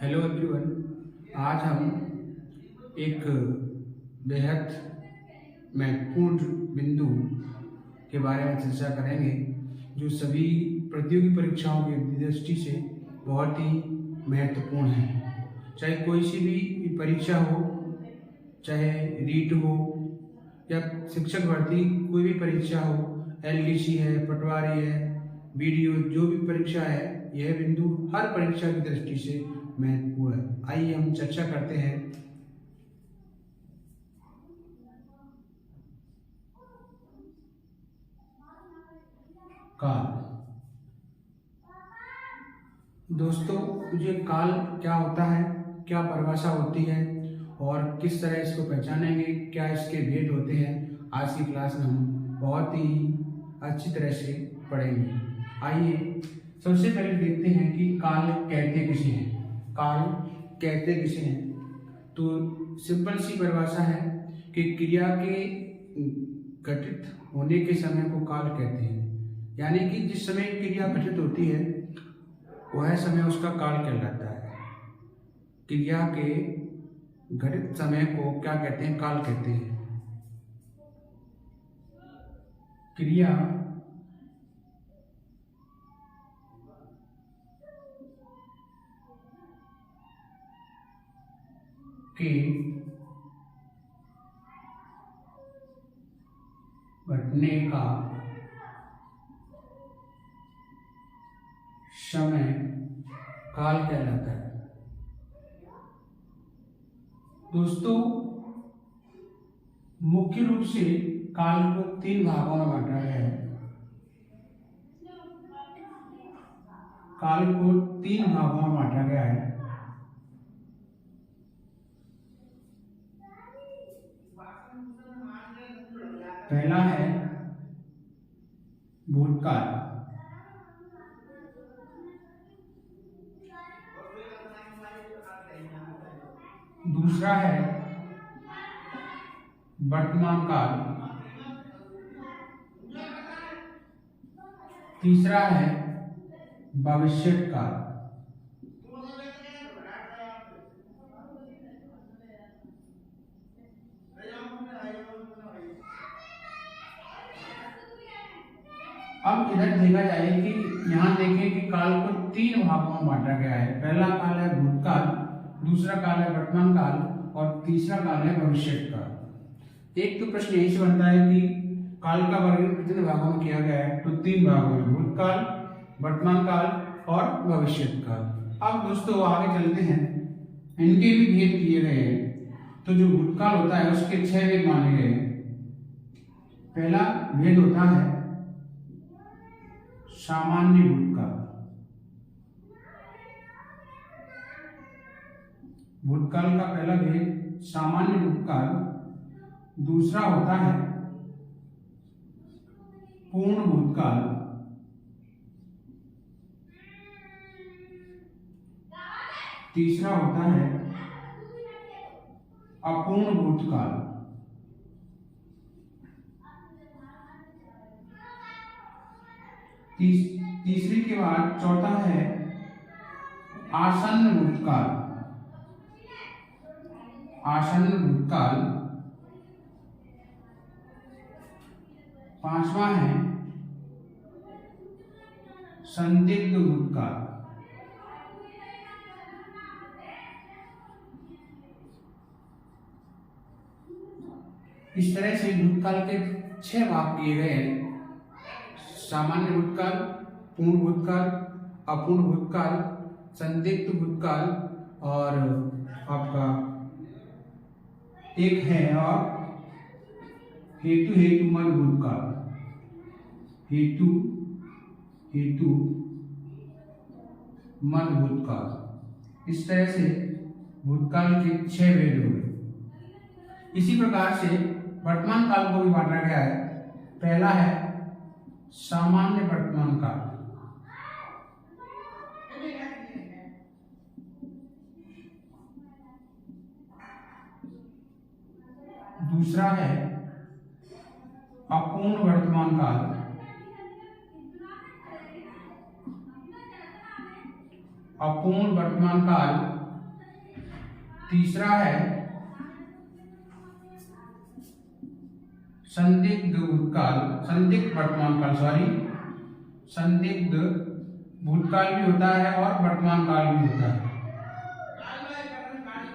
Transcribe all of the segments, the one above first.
Hello everyone. आज हम एक बेहद महत्वपूर्ण बिंदु के बारे में चर्चा करेंगे जो सभी प्रतियोगी परीक्षाओं की दृष्टि से बहुत ही महत्वपूर्ण है। चाहे कोई सी भी परीक्षा हो, चाहे रीट हो या शिक्षक भर्ती कोई भी परीक्षा हो, एलडीसी है, पटवारी है, बीडीओ, जो भी परीक्षा है, यह बिंदु हर परीक्षा की दृष्टि से महत्वपूर्ण है। आइए हम चर्चा करते हैं। काल। दोस्तों, ये काल क्या होता है, क्या परिभाषा होती है और किस तरह इसको पहचानेंगे, क्या इसके भेद होते हैं, आज की क्लास में हम बहुत ही अच्छी तरह से पढ़ेंगे। आइए सबसे पहले देखते हैं कि काल कहते किसे हैं। काल कहते किसे हैं? तो सिंपल सी परिभाषा है कि क्रिया के घटित होने के समय को काल कहते हैं। यानी कि जिस समय क्रिया घटित होती है वह समय उसका काल कहलाता है। क्रिया के घटित समय को क्या कहते हैं? काल कहते हैं। क्रिया के घटने का समय काल कहलाता है। दोस्तों, मुख्य रूप से काल को 3 भागों में बांटा गया है। काल को 3 भागों में बांटा गया है। पहला है भूतकाल, दूसरा है वर्तमान काल, तीसरा है भविष्य काल। अब इधर देखा जाए कि यहाँ देखें कि काल को 3 भागों में बांटा गया है। पहला काल है भूतकाल, दूसरा काल है वर्तमान काल और तीसरा काल है भविष्य काल। एक तो प्रश्न यही से बनता है कि काल का वर्गीकरण कितने भागों में किया गया है? तो 3 भागों में, भूतकाल, वर्तमान काल और भविष्य काल। अब दोस्तों आगे चलते हैं, इनके भी भेद किए गए हैं। तो जो भूतकाल होता है उसके 6 भेद माने गए हैं। पहला भेद होता है सामान्य भूतकाल। भूतकाल का पहला भेद सामान्य भूतकाल, दूसरा होता है पूर्ण भूतकाल, तीसरा होता है अपूर्ण भूतकाल। तीसरी के बाद चौथा है आसन्न भूतकाल। आसन्न भूतकाल। पांचवा है संदिग्ध भूतकाल। इस तरह से भूतकाल के 6 भाग किए गए हैं। सामान्य भूतकाल, पूर्ण भूतकाल, अपूर्ण भूतकाल, संदिग्ध भूतकाल और आपका एक है और हेतुमय भूतकाल। हेतु मद भूतकाल। इस तरह से भूतकाल के 6 भेद हो गए। इसी प्रकार से वर्तमान काल को भी बांटा गया है। पहला है सामान्य वर्तमान काल, दूसरा है अपूर्ण वर्तमान काल, अपूर्ण वर्तमान काल तीसरा है संदिग्ध भूतकाल, संदिग्ध वर्तमान काल, सॉरी, संदिग्ध भूतकाल भी होता है और वर्तमान काल भी होता है।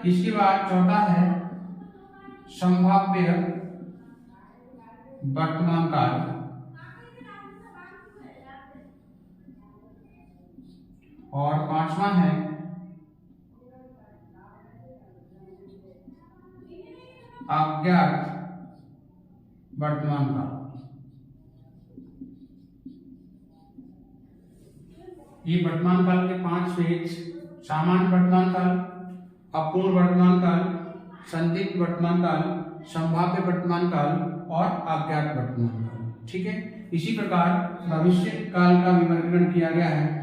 इसके बाद चौथा है संभाव्य वर्तमान काल, और पांचवा है अज्ञात वर्तमान काल। ये वर्तमान काल के 5 फेज: सामान्य वर्तमान काल, अपूर्ण वर्तमान काल, संदिग्ध वर्तमान काल, संभाव्य वर्तमान काल और अज्ञात वर्तमान काल। ठीक है, इसी प्रकार भविष्य काल का विवर्गीकरण किया गया है।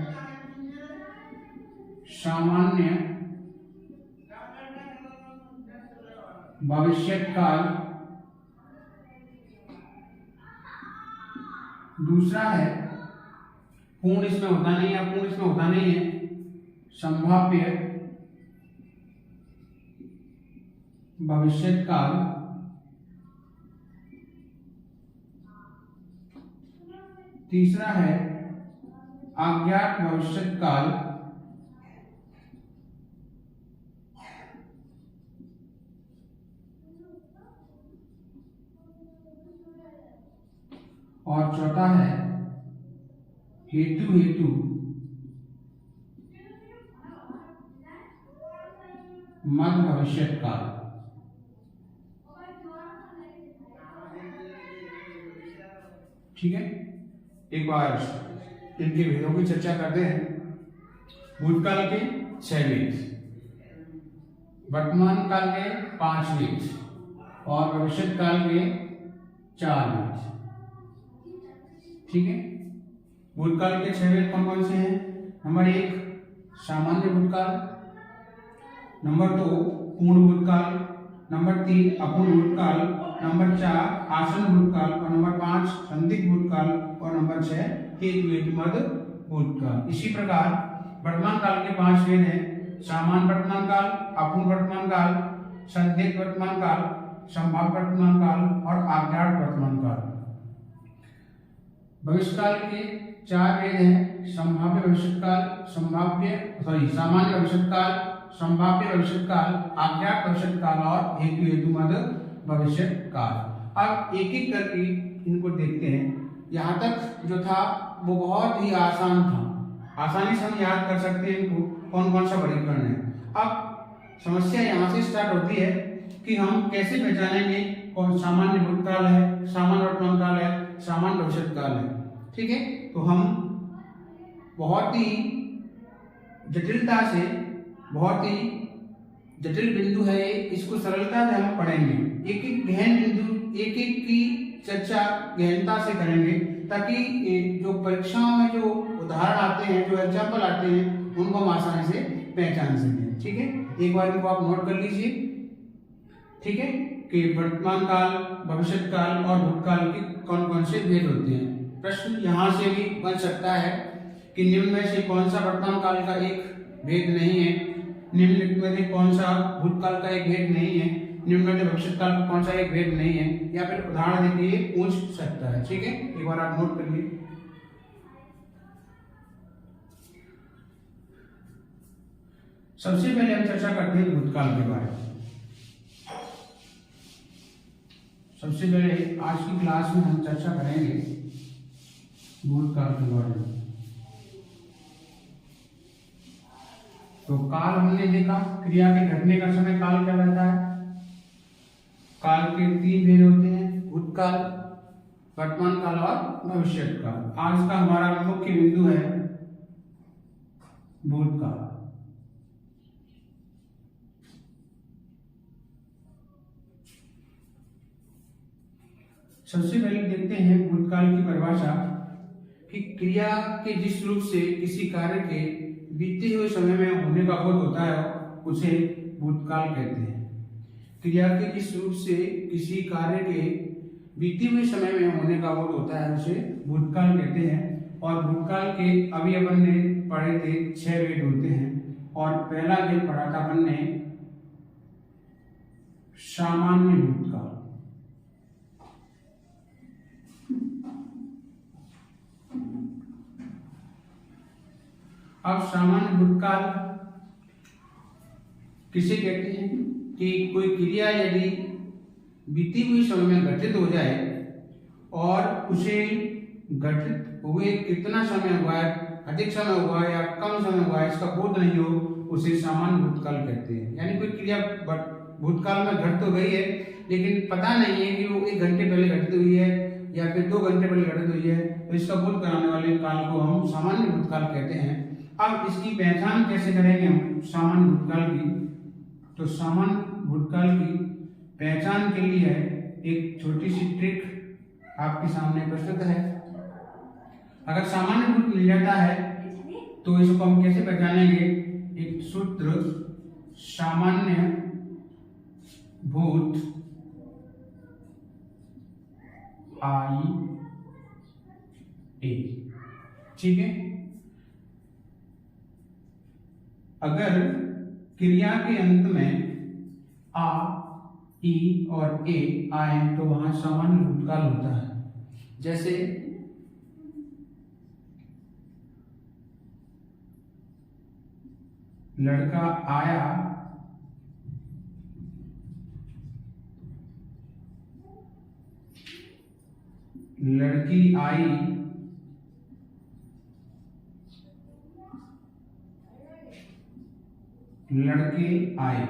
सामान्य भविष्य काल, दूसरा है पूर्ण, इसमें होता नहीं है, अपूर्ण इसमें होता नहीं है, संभाव्य भविष्य काल, तीसरा है अज्ञात भविष्य काल, और चौथा है हेतु मध्य भविष्य काल। ठीक है, एक बार इनके भेदों की चर्चा करते हैं। भूतकाल के 6 भेद, वर्तमान काल के 5 भेद और भविष्य काल के 4 भेद। ठीक है, भूतकाल के 6 भेद कौन कौन से हैं? नंबर 1 सामान्य भूतकाल, नंबर 2 पूर्ण भूतकाल, नंबर 3 अपूर्ण भूतकाल, नंबर 4 आसन्न भूतकाल और नंबर 5 संदिग्ध भूतकाल और नंबर 6 हेतु मध्य भूतकाल। इसी प्रकार वर्तमान काल के 5 भेद हैं: सामान्य वर्तमान काल, अपूर्ण वर्तमान काल, संदिग्ध वर्तमान काल, संभाव्य वर्तमान काल और अज्ञात वर्तमान काल। भविष्य काल के 4 भेद हैं: संभाव्य भविष्य काल, सामान्य भविष्य काल, संभाव्य भविष्य काल, अज्ञात भविष्य काल और हेतु मध्य भविष्य काल। अब एक एक करके इनको देखते हैं। यहाँ तक जो था वो बहुत ही आसान था, आसानी से हम याद कर सकते हैं इनको, कौन कौन सा वर्गीकरण है। अब समस्या यहाँ से स्टार्ट होती है कि हम कैसे पहचानेंगे कौन सामान्य भूतकाल है, सामान्य वर्तमान काल है, सामान्य भविष्य काल है। ठीक है, तो हम बहुत ही जटिलता से, बहुत ही जटिल बिंदु है ये, इसको सरलता से हम पढ़ेंगे। एक एक गहन बिंदु, एक एक की चर्चा गहनता से करेंगे, ताकि जो परीक्षाओं में जो उदाहरण आते हैं, जो एग्जाम्पल आते हैं, उनको हम आसानी से पहचान सकें। ठीक है, एक बार इनको आप नोट कर लीजिए। ठीक है, कि वर्तमान काल, भविष्य काल और भूतकाल के कौन कौन से भेद होते हैं। प्रश्न यहाँ से भी बन सकता है कि निम्न में से कौन सा वर्तमान काल का एक भेद नहीं है, निम्न में से कौन सा भूतकाल का एक भेद नहीं है, निम्न में से भविष्य काल का कौन सा एक भेद नहीं है, या फिर उदाहरण देके ये पूछ सकता है। ठीक है, एक बार आप नोट कर लीजिए। सबसे पहले हम चर्चा करते हैं भूतकाल के बारे में। सबसे पहले आज की क्लास में हम चर्चा करेंगे भूतकाल के बारे में। तो काल हमने देखा, क्रिया के घटने का समय काल क्या रहता है। काल के 3 भेद होते हैं: भूतकाल, वर्तमान काल और भविष्य काल। आज का हमारा मुख्य बिंदु है भूतकाल। सबसे पहले देखते हैं भूतकाल की परिभाषा कि क्रिया के जिस रूप से किसी कार्य के बीते हुए समय में होने का बोध होता है उसे भूतकाल कहते हैं। क्रिया के जिस रूप से किसी कार्य के बीते हुए समय में होने का बोध होता है उसे भूतकाल कहते हैं। और भूतकाल के अभी अपन ने पढ़े थे 6 भेद होते हैं, और पहला भेद पढ़ा था अपन ने सामान्य भूतकाल। अब सामान्य भूतकाल किसे कहते हैं कि कोई क्रिया यदि बीती हुई समय में घटित हो जाए और उसे घटित हुए कितना समय हुआ है, अधिक समय हुआ है या कम समय हुआ है, इसका बोध नहीं हो, उसे सामान्य भूतकाल कहते हैं। यानी कोई क्रिया भूतकाल में घट तो गई है लेकिन पता नहीं है कि वो 1 घंटे पहले घटित हुई है या फिर 2 घंटे पहले घटित हुई है, तो इसका बोध कराने वाले काल को हम सामान्य भूतकाल कहते हैं। अब इसकी पहचान कैसे करेंगे हम सामान्य भूतकाल की? तो सामान्य भूतकाल की पहचान के लिए एक छोटी सी ट्रिक आपके सामने प्रस्तुत है। अगर सामान्य भूत मिल जाता है तो इसको हम कैसे पहचानेंगे? एक सूत्र सामान्य भूत आई ए, ठीक है। अगर क्रिया के अंत में आ, ई और ए आए तो वहां सामान्य भूतकाल होता है। जैसे लड़का आया, लड़की आई, लड़के आए।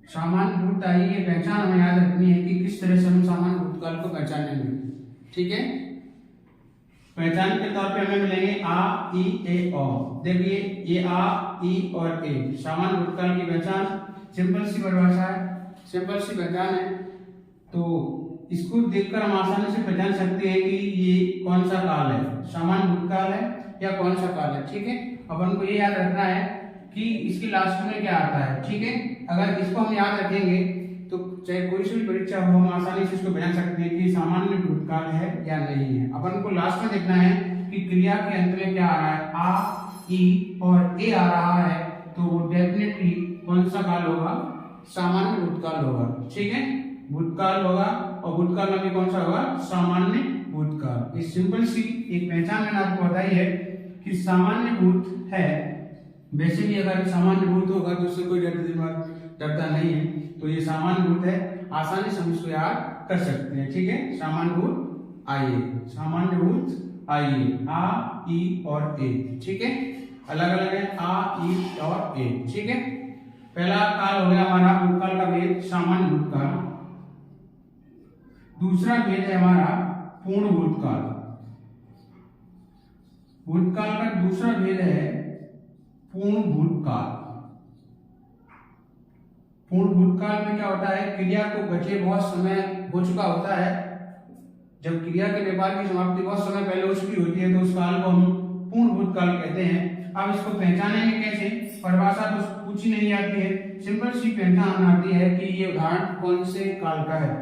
सामान्य भूत आई ये पहचान हमें याद रखनी है कि किस तरह से हम सामान्य भूतकाल को पहचानेंगे, ठीक है। पहचान के तौर पे हमें मिलेंगे आ, ई, ए, ओ। देखिए ये आ, ई और ए सामान्य भूतकाल की पहचान सिंपल सी परिभाषा है, सिंपल सी पहचान है। तो इसको देखकर हम आसानी से पहचान सकते हैं कि ये कौन सा काल है, सामान्य भूतकाल है या कौन सा काल है, ठीक है। अपन को ये याद रखना है कि इसके लास्ट में क्या आता है, ठीक है। अगर इसको हम याद रखेंगे तो चाहे कोई सी भी परीक्षा हो हम आसानी से इसको पहचान सकते हैं कि सामान्य भूतकाल है या नहीं है। अपन को लास्ट में देखना है कि क्रिया के अंत में क्या आ रहा है, आ, ई और ए आ रहा है, तो डेफिनेटली कौन सा काल होगा, सामान्य भूतकाल होगा, ठीक है। भूतकाल होगा और भूतकाल में भी कौन सा होगा, सामान्य भूतकाल। इस सिंपल सी एक पहचान मैंने आपको बताई है कि सामान्य भूत है। वैसे भी अगर सामान्य भूत होगा तो उससे कोई डरता नहीं है, तो ये सामान्य भूत है, आसानी से हम इसको याद कर सकते हैं, ठीक है। सामान्य भूत आइए, सामान्य भूत आइए, आ, ई और ए, ठीक है। अलग अलग है आ, ई और ए, ठीक है। पहला काल हो गया हमारा भूतकाल का भेद सामान्य भूतकाल। दूसरा भेद है हमारा पूर्ण भूतकाल। भूतकाल का दूसरा भेद है पूर्ण भूतकाल। पूर्ण भूतकाल में क्या होता है, क्रिया को बचे बहुत समय हो चुका होता है। जब क्रिया के व्यापार की समाप्ति बहुत समय पहले हो चुकी होती है तो उस काल को हम पूर्ण भूतकाल कहते हैं। अब इसको पहचानेंगे कैसे, परिभाषा तो पूछी नहीं जाती है, सिंपल सी पहचान आती है कि ये उदाहरण कौन से काल का है।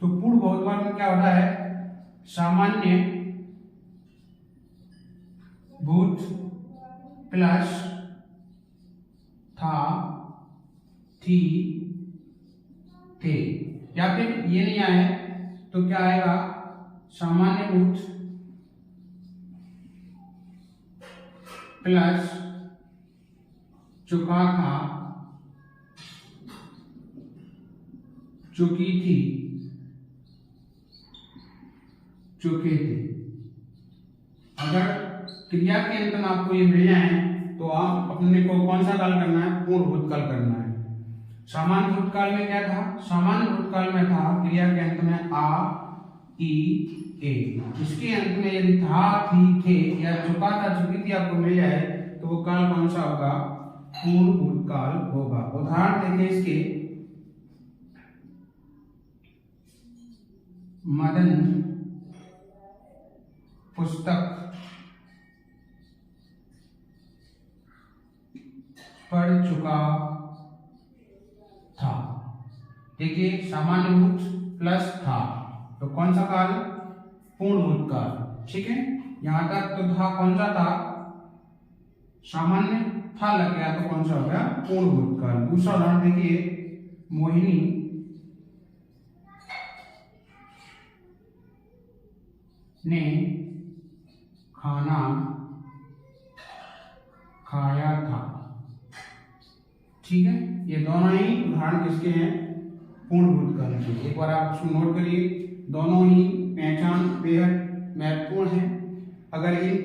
तो पूर्ण भूतकाल में क्या होता है, सामान्य भूत प्लस था, थी, थे, या फिर ये नहीं आए तो क्या आएगा, सामान्य भूत प्लस चुका था, चुकी थी, चुके थे। अगर क्रिया के अंत में आपको ये मिल जाए तो आप अपने को कौन सा काल करना है, पूर्ण भूतकाल करना है। सामान्य भूतकाल में क्या था, सामान्य भूतकाल में था क्रिया के अंत में आ, ई, ए। इसके अंत में यदि था, थी, थे या चुका था, चुकी थी आपको मिल जाए तो वो काल कौन सा होगा, पूर्ण भूतकाल होगा। उदाहरण देखिए इसके, मदन पुस्तक पढ़ चुका था। देखिए सामान्य भूत प्लस था तो कौन सा काल, पूर्ण भूतकाल, ठीक है। यहां तक तो था कौन सा था, सामान्य था लग गया तो कौन सा हो गया? पूर्ण भूतकाल। दूसरा उदाहरण देखिए, मोहिनी ने खाना खाया था। ठीक है, ये दोनों ही उदाहरण किसके हैं? पूर्ण भूतकाल के। एक बार आप इसको नोट करिए, दोनों ही पहचान बेहद महत्वपूर्ण है। अगर इन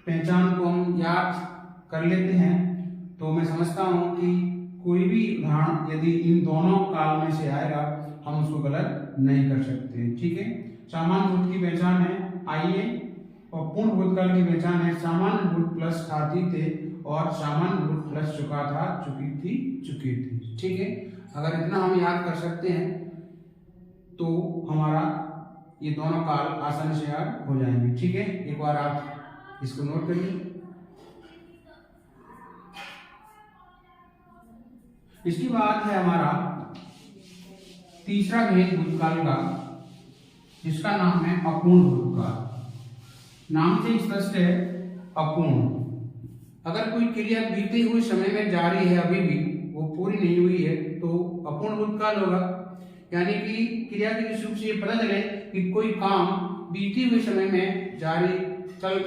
पहचान को हम याद कर लेते हैं तो मैं समझता हूं कि कोई भी उदाहरण यदि इन दोनों काल में से आएगा हम उसको गलत नहीं कर सकते। ठीक है, सामान्य भूत की पहचान है आइए, और पूर्ण भूतकाल की पहचान है सामान्य भूत प्लस खाती थे और सामान्य भूत प्लस चुका था चुकी थी। ठीक है, अगर इतना हम याद कर सकते हैं तो हमारा ये दोनों काल आसानी से याद हो जाएंगे। ठीक है, एक बार आप इसको नोट करिए। इसके बाद है हमारा तीसरा भेद भूतकाल का, जिसका नाम है अपूर्ण भूतकाल। नाम से स्पष्ट है अपूर्ण। अगर कोई क्रिया बीते हुए समय में जारी है, अभी भी वो पूरी नहीं हुई है, तो अपूर्ण भूतकाल होगा। यानी कि क्रिया के रूप से ये पता चले कि कोई काम बीते हुए समय में जारी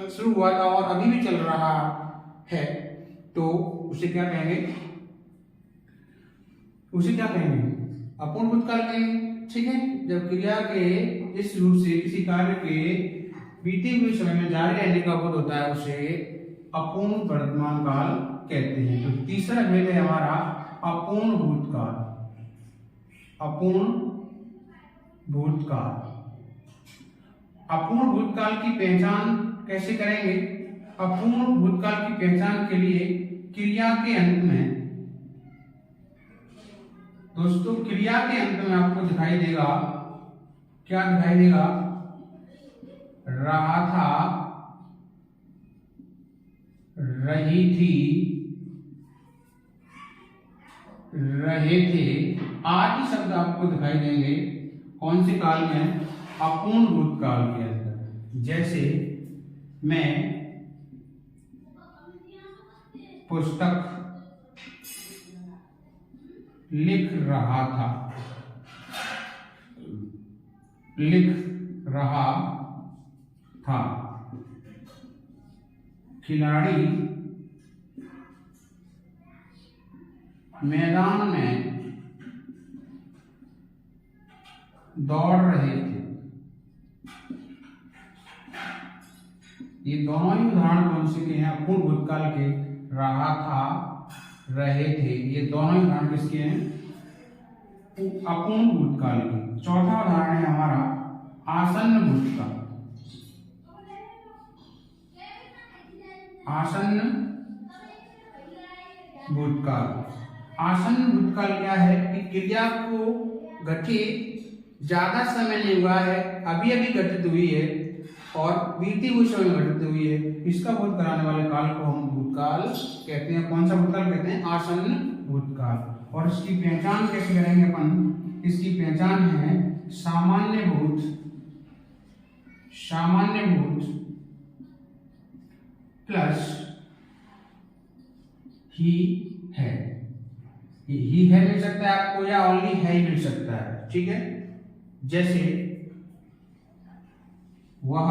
शुरू हुआ था और अभी भी चल रहा है, तो उसे क्या कहेंगे? अपूर्ण भूतकाल कहेंगे। ठीक है, जब क्रिया के इस रूप से किसी कार्य के बीते हुए समय में जारी रहने का बोध होता है उसे अपूर्ण वर्तमान काल कहते हैं। तो तीसरा भेद है हमारा अपूर्ण भूतकाल। अपूर्ण भूतकाल की पहचान कैसे करेंगे? अपूर्ण भूतकाल की पहचान के लिए क्रिया के अंत में, दोस्तों क्रिया के अंत में आपको दिखाई देगा, क्या दिखाई देगा? रहा था, रही थी, रहे थे आदि शब्द आपको दिखाई देंगे। कौन से काल में? अपूर्ण भूतकाल के अंदर। जैसे मैं पुस्तक लिख रहा था, खिलाड़ी मैदान में दौड़ रहे थे। ये दोनों ही उदाहरण कौन से के हैं? अपूर्ण भूतकाल के। रहा था, रहे थे, ये दोनों ही उदाहरण किसके हैं? अपूर्ण भूतकाल के। चौथा उदाहरण है हमारा आसन्न भूतकाल। आसन्न भूतकाल क्या है? कि क्रिया को घटित ज्यादा समय नहीं हुआ है, अभी अभी घटित हुई है और बीते हुए समय में घटित हुई है, इसका बोध कराने वाले काल को हम भूतकाल कहते हैं। कौन सा भूतकाल कहते हैं? आसन्न भूतकाल। और इसकी पहचान कैसे करेंगे अपन? इसकी पहचान है सामान्य भूत प्लस ही है मिल सकता है आपको, या ओनली है ही मिल सकता है। ठीक है, जैसे वह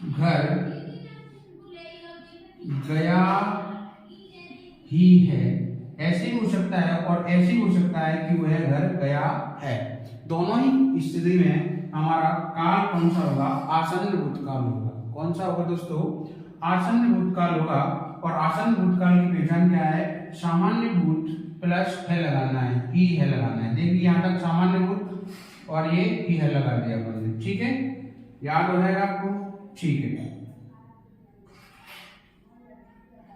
घर गया ही है, ऐसे भी हो सकता है और ऐसे भी हो सकता है कि वह घर गया है। दोनों ही स्थिति में हमारा काल कौन सा होगा? आसन्न भूतकाल होगा। कौन सा होगा दोस्तों? आसन्न भूतकाल होगा। और आसन्न भूतकाल की पहचान क्या है? सामान्य भूत प्लस है लगाना है, ही है लगाना है। देखिए यहाँ तक सामान्य भूत और ये ही है लगा दिया हमने। ठीक है, याद हो जाएगा आपको? ठीक है,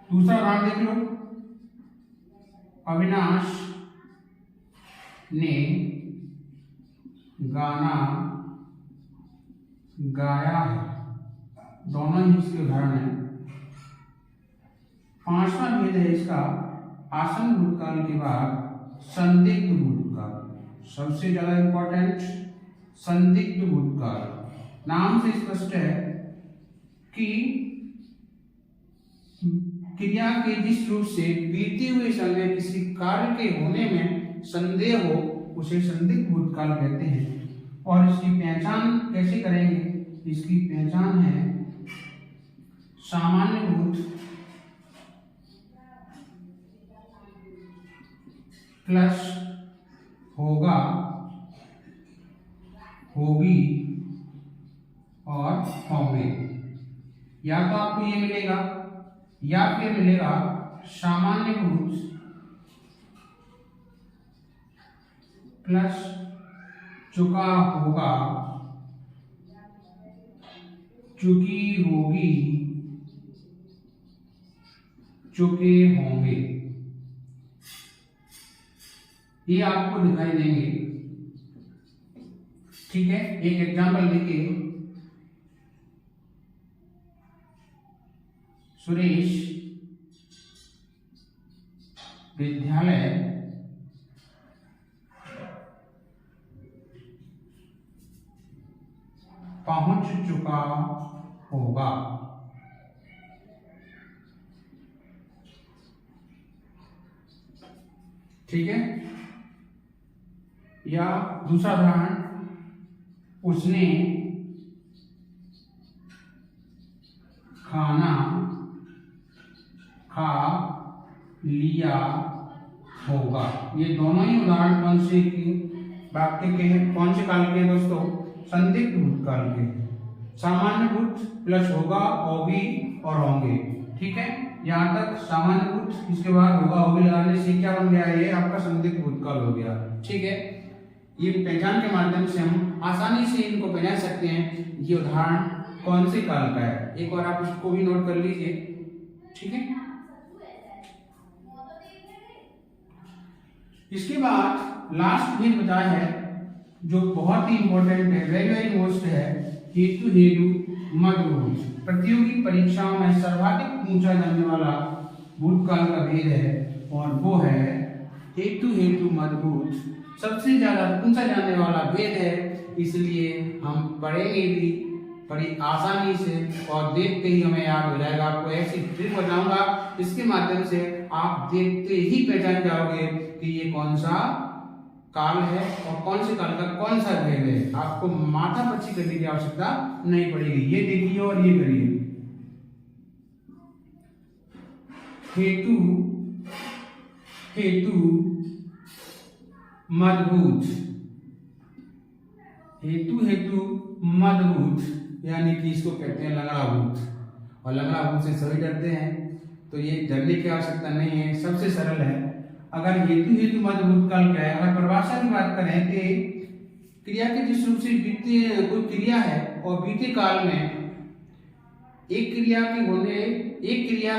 दूसरा उदाहरण देख लो। अविनाश ने गाना गाया है। दोनों ही इसके उदाहरण हैं। पांचवा भेद है इसका आसन्न भूतकाल के बाद संदिग्ध भूतकाल। सबसे ज्यादा इंपॉर्टेंट संदिग्ध भूतकाल। नाम से स्पष्ट है कि क्रिया के जिस रूप से बीते हुए समय किसी कार्य के होने में संदेह हो उसे संदिग्ध भूतकाल कहते हैं। और इसकी पहचान कैसे करेंगे? इसकी पहचान है सामान्य भूत प्लस होगा, होगी और होंगे। या तो आपको ये मिलेगा या फिर मिलेगा सामान्य भूत प्लस चुका होगा, चुकी होगी, चुके होंगे। ये आपको दिखाई देंगे। ठीक है, एक एग्जांपल देखिए। सुरेश विद्यालय पहुंच चुका होगा। ठीक है, या दूसरा उदाहरण, उसने खाना खा लिया होगा। ये दोनों ही उदाहरण कौन से वाक्य के हैं? कौन से काल के हैं दोस्तों? संदिग्ध भूतकाल के। सामान्य भूत प्लस होगा, होगी और होंगे। ठीक है, यहाँ तक सामान्य भूत, इसके बाद होगा होगी लगाने से क्या बन गया? ये आपका संदिग्ध भूतकाल हो गया। ठीक है, ये पहचान के माध्यम से हम आसानी से इनको पहचान सकते हैं ये उदाहरण कौन से काल का है। एक बार आप इसको भी नोट कर लीजिए। ठीक है, इसके बाद लास्ट भी बताया है जो बहुत ही इंपॉर्टेंट है, वेरी वेरी मोस्ट है, हेतु हेतु मदभूत। प्रतियोगी परीक्षाओं में सर्वाधिक पूछा जाने वाला भूतकाल का भेद है और वो है हेतु हेतु मदभूत। सबसे ज्यादा पूछा जाने वाला भेद है, इसलिए हम पढ़ेंगे भी बड़ी आसानी से और देखते ही हमें याद हो जाएगा। आपको ऐसी ट्रिक बताऊंगा, इसके माध्यम से आप देखते ही पहचान जाओगे कि ये कौन सा काल है और कौन से काल का कौन सा भेद है। आपको माथा पच्ची करने की आवश्यकता नहीं पड़ेगी। ये देखिए और ये करिए। हेतु हेतु मदभूत, हेतु हेतु मदभूत यानी कि इसको कहते हैं लंगड़ा भूत। और लंगड़ा भूत से सभी डरते हैं, तो ये डरने की आवश्यकता नहीं है, सबसे सरल है। अगर हेतु हेतु मदभूत काल क्या है? अगर परिभाषा की बात करें कि क्रिया के जिस रूप से बीते कोई क्रिया है और बीते काल में एक क्रिया के होने एक क्रिया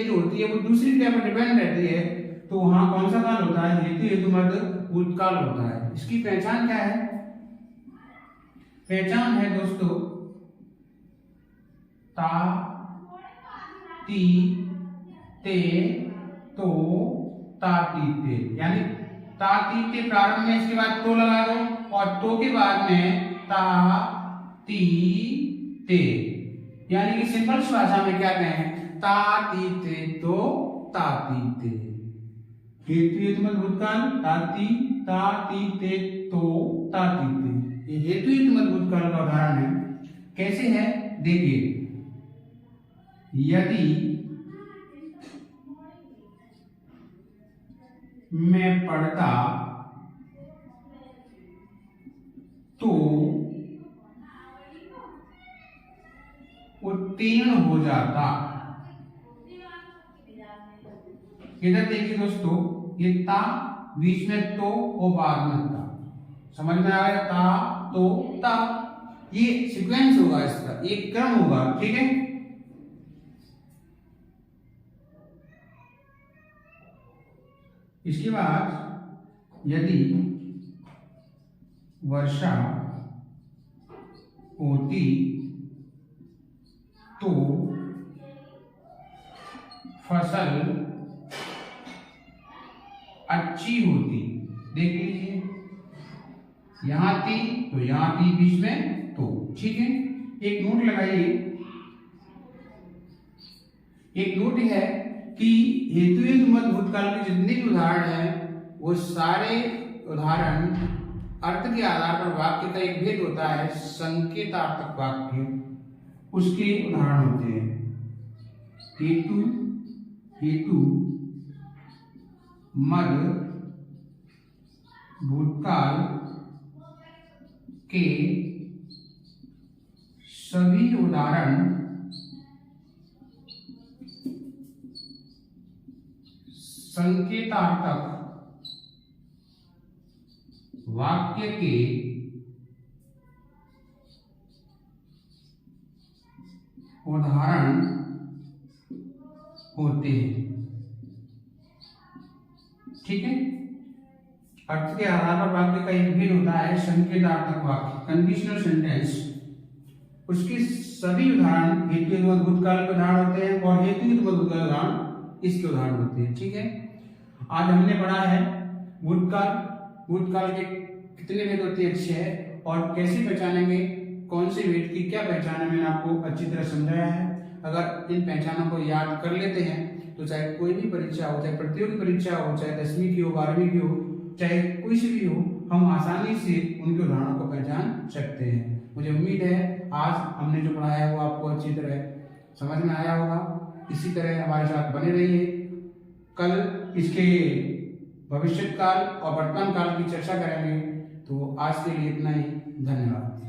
जो होती है वो दूसरी क्रिया पर डिपेंड रहती है, तो वहां कौन सा काल होता है? हेतु हेतु मदभूत काल होता है। इसकी पहचान क्या है? पहचान है दोस्तों ता, ती, ते, तो, ता, ती, ते। यानी ता, ती, ते प्रारंभ में, इसके बाद तो लगा दो और तो के बाद में ता, ती, ते। यानी कि सिंपल भाषा में क्या कहें? ता, ती, ते, तो, ता, ती, ते। हेतु हेतु मदभूत काल ताती, ता, ती, ते, तो, ता, ती, ते। ये हेतु हेतु मदभूत काल का उदाहरण है। कैसे है देखिए। यदि मैं पढ़ता तो उत्तीर्ण हो जाता। इधर देखिए दोस्तों, ये ता बीच में तो और बाद में ता, समझ में आ गया? ता तो ता, ये सीक्वेंस होगा, इसका एक क्रम होगा। ठीक है, इसके बाद यदि वर्षा होती तो फसल अच्छी होती। देख लीजिए, यहां थी तो यहां थी बीच में तो। ठीक है, एक नोट लगाइए। एक नोट है कि हेतु मत भूतकाल के जितने भी उदाहरण हैं वो सारे उदाहरण अर्थ के आधार पर वाक्य का एक भेद होता है, संकेतार्थक वाक्य उसके उदाहरण होते हैं। हेतु मद भूतकाल के सभी उदाहरण संकेतार्थक वाक्य के उदाहरण होते हैं। ठीक है, अर्थ के आधार पर वाक्य का एक भेद होता है, संकेतार्थक वाक्य कंडीशनल सेंटेंस, उसके सभी उदाहरण हेतु भूतकाल के उदाहरण होते हैं और हेतु भूतकाल उदाहरण इसके उदाहरण होते हैं। ठीक है, आज हमने पढ़ा है भूतकाल के कितने भेद होते हैं, 6, और कैसे पहचानेंगे, कौन से भेद की क्या पहचान है, मैंने आपको अच्छी तरह समझाया है। अगर इन पहचानों को याद कर लेते हैं तो चाहे कोई भी परीक्षा हो, चाहे प्रतियोगी परीक्षा हो, चाहे 10वीं की हो, 12वीं की हो, चाहे कोई सी भी हो, हम आसानी से उनके उदाहरणों को पहचान सकते हैं। मुझे उम्मीद है आज हमने जो पढ़ाया है वो आपको अच्छी तरह समझ में आया होगा। इसी तरह हमारे साथ बने रहिए। कल इसके भविष्य काल और वर्तमान काल की चर्चा करेंगे। तो आज के लिए इतना ही, धन्यवाद।